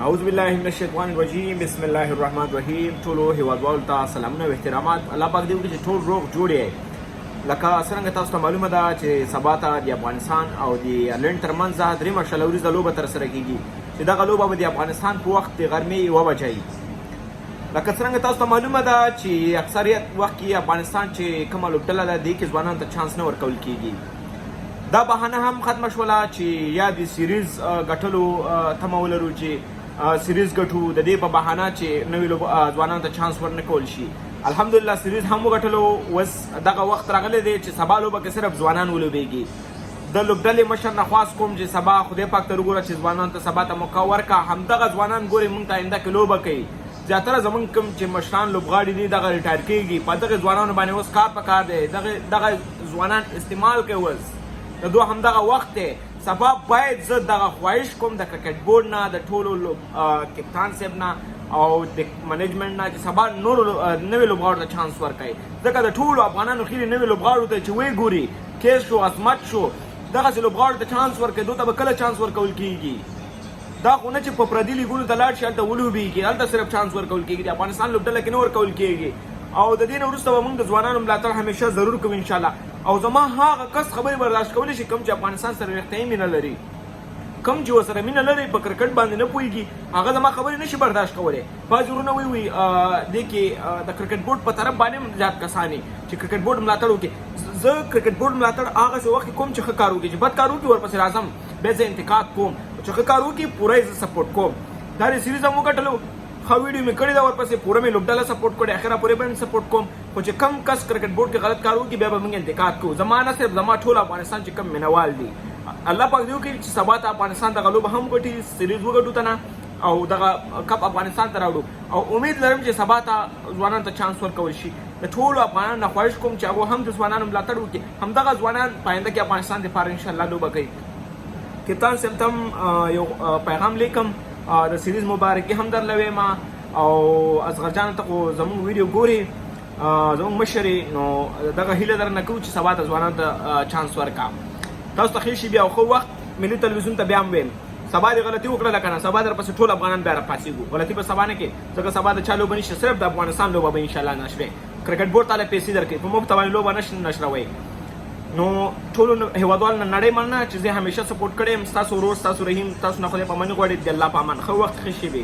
اعوذ بالله من الشیطان الرجیم بسم الله الرحمن الرحیم. ټولو هیوادوالو ته سلامونه او احترامات. الله پاک دې وکړي چې ټول روغ جوړ یې. لکه څرنګه تاسو ته معلومه ده چې سبا ته د افغانستان او د ایرلیند ترمنځ درېیمه شل ورځیزه لوبه ترسره کېږي چې دغه لوبه به د افغانستان په وخت د غرمې 1 بجه وي. لکه څرنګه تاسو ته معلومه ده چې اکثریت وخت کې افغانستان چې کومه لوبډله ده دې کې ځوانانو ته چانس نه ورکول کېږي. دا بهانه هم ختمه شوله چې یا د سیریز ګټلو تمه ولرو چې سیریز ګټو د دې په بهانه چې نوې ځوانانو ته چانس ورنکول شي. الحمدلله سیریز هم وګټلو. اوس دغه وخت راغلی دی چې سبا لوبه کې صرف ځوانان ولوبېږي. د لوبډلې مشر نه خواست کوم چې سبا خدای پاک ته وګوره چې ځوانانو ته سبا ته موقع ورکړه. همدغه ځوانان ګورې موږ ته آینده کې لوبه کوي. زیاتره زمونږ کوم چې مشران لوبغاړي دي دغه ریټایر کېږي. په دغه ځوانانو باندې اوس کار پکار دی. دغه ځوانان استعمال کوي. اوس د دوه همدغه وخت دی. سبا باید زه دغه خواهش کوم د کرکټ بورډ نه د ټولو کپتان صاحب نه او د منیجمنټ نه چې سبا نورو نوې لوبغاړو ته چانس ورکړي. ځکه د ټولو افغانانو خیلې نوې لوبغاړو ته چې ویې ګوري کیس شو عصمت شو دغسې لوبغاړو ته چانس ورکوي. دوی ته به کله چانس ورکول کېږي؟ دا خو نه چې په پردي لیګونو ته لاړ شي هلته ولوبېږي. هلته صرف چانس ورکول کېږي. د افغانستان لوبډله کې نه ورکول کېږي. او د دې نه وروسته به موږ د ځوانانو ملاتړ همیشه ضرور کوو انشاءالله. او زما هغه کس خبرې برداشت کولی شي کوم چې افغانستان سره رښتینې مینه لري، کوم چې ورسره مینه لري په کرکټ باندې نه پوهېږي هغه زما خبرې نشي برداشت کولی. بعضې ورونه وایي دې کې د کرکټ بورډ په طرف باندې هم زیات کسان چې کرکټ بورډ ملاتړ وکړي. زه کرکټ بورډ ملاتړ هغسې وخت کې کوم چې ښه کار وکړي. چې بد کار وکړي ورپسې راځم بیا زه انتقاد کوم. چې ښه کار وکړي پوره یې زه سپورټ کوم. دا د سیریز هم وګټلو ښه ویډیو مې کړې ده ورپسې پوره مې لوبډله سپورټ کړې اخره پورې به مې سپورټ کوم. خو چې کم کس کرکټ بورډ کې غلط کار وکړي بیا به موږ انتقاد کوو. زما نه صرف زما ټول افغانستان چې کم مینوال دي الله پاک دې وکړي چې سبا ته افغانستان دغه لوبه هم وګټي سیریز وګټو ته نه او دغه کپ افغانستان ته راوړو. او امید لرم چې سبا ته ځوانانو ته چانس ورکول شي. د ټولو افغانانو نه خواهش کوم چې هغه هم د ځوانانو ملاتړ وکړي. همدغه ځوانان په آینده کې افغانستان دپاره انشاءالله لوبه کوي. کپتان صاحب ته هم یو پیغام لیکم د سیریز مبارکي هم درله وایم. او اصغر جان ته خو زموږ ویډیو ګوري زموږ مشر نو دغه هیله درنه کوو چې سبا ته ځوانانو ته چانس ورکړه. تاسو ته ښه شي بیا خو وخت ملي تلویزیون ته بیا هم ویم سبا دې غلطي وکړله که نه سبا درپسې ټول افغانان بیا راپاڅېږو. غلطي به سبا نه کې ځکه سبا د چا لوبه نشته صرف د افغانستان لوبه به انشاءالله نشوې. کرکټ بورډ تاله پیسې درکوي په مفته باندې لوبه نشروئ. نو ټولو هیوادوالو نه نړۍ مننه چې زه همیشه سپورټ کړی یم. ستاسو ورور ستاسو رحیم تاسو نه خدای په امان غواړي. د الله په امان ښه وخت ښه شېبې.